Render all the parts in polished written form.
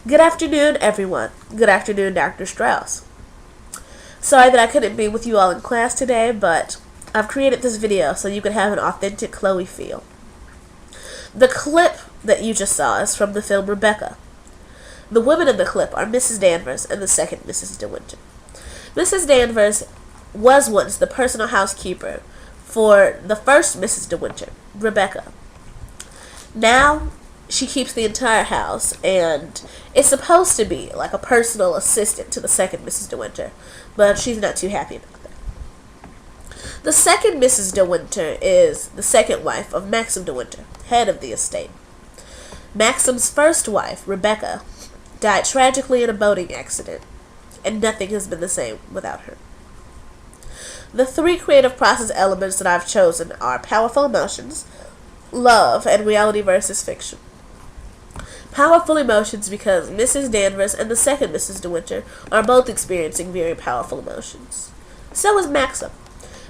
Good afternoon, everyone. Good afternoon, Dr. Strauss. Sorry that I couldn't be with you all in class today, but I've created this video so you can have an authentic Chloe feel. The clip that you just saw is from the film Rebecca. The women in the clip are Mrs. Danvers and the second Mrs. De Winter. Mrs. Danvers was once the personal housekeeper for the first Mrs. De Winter, Rebecca. Now, she keeps the entire house and is supposed to be like a personal assistant to the second Mrs. De Winter, but she's not too happy about that. The second Mrs. De Winter is the second wife of Maxim De Winter, head of the estate. Maxim's first wife, Rebecca, died tragically in a boating accident, and nothing has been the same without her. The three creative process elements that I've chosen are powerful emotions, love, and reality versus fiction. Powerful emotions because Mrs. Danvers and the second Mrs. De Winter are both experiencing very powerful emotions. So is Maxim.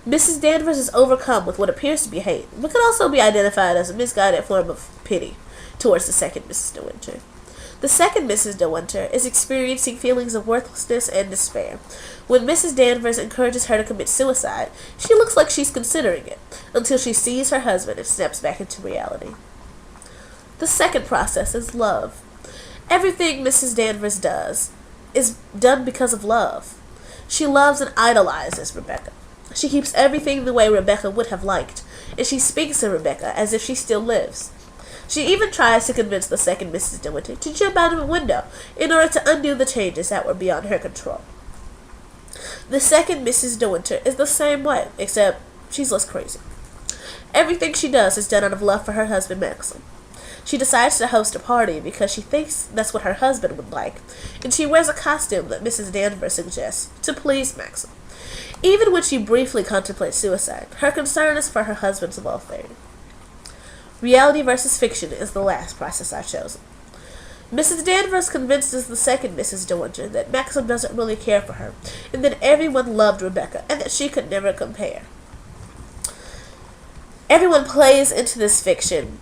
Mrs. Danvers is overcome with what appears to be hate, but could also be identified as a misguided form of pity towards the second Mrs. De Winter. The second Mrs. De Winter is experiencing feelings of worthlessness and despair. When Mrs. Danvers encourages her to commit suicide, she looks like she's considering it, until she sees her husband and snaps back into reality. The second process is love. Everything Mrs. Danvers does is done because of love. She loves and idolizes Rebecca. She keeps everything the way Rebecca would have liked, and she speaks to Rebecca as if she still lives. She even tries to convince the second Mrs. De Winter to jump out of a window in order to undo the changes that were beyond her control. The second Mrs. De Winter is the same way, except she's less crazy. Everything she does is done out of love for her husband, Maxim. She decides to host a party because she thinks that's what her husband would like, and she wears a costume that Mrs. Danvers suggests to please Maxim. Even when she briefly contemplates suicide, her concern is for her husband's welfare. Reality versus fiction is the last process I've chosen. Mrs. Danvers convinces the second Mrs. De Winter that Maxim doesn't really care for her, and that everyone loved Rebecca, and that she could never compare. Everyone plays into this fiction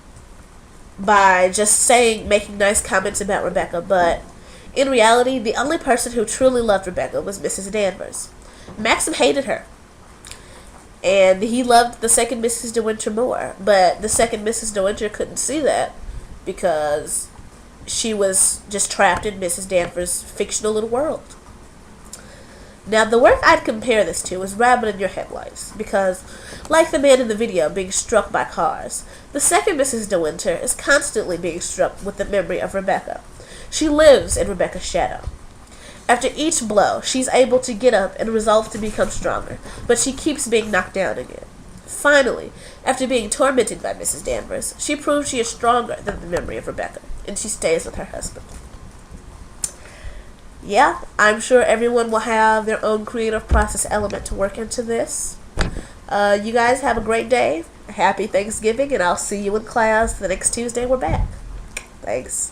by just making nice comments about Rebecca, but in reality, the only person who truly loved Rebecca was Mrs. Danvers. Maxim hated her, and he loved the second Mrs. De Winter more, but the second Mrs. De Winter couldn't see that because she was just trapped in Mrs. Danvers' fictional little world. Now, the work I'd compare this to is Rabbit in Your Headlights, because, like the man in the video being struck by cars, the second Mrs. De Winter is constantly being struck with the memory of Rebecca. She lives in Rebecca's shadow. After each blow, she's able to get up and resolve to become stronger, but she keeps being knocked down again. Finally, after being tormented by Mrs. Danvers, she proves she is stronger than the memory of Rebecca, and she stays with her husband. Yeah, I'm sure everyone will have their own creative process element to work into this. You guys have a great day. Happy Thanksgiving, and I'll see you in class the next Tuesday we're back. Thanks.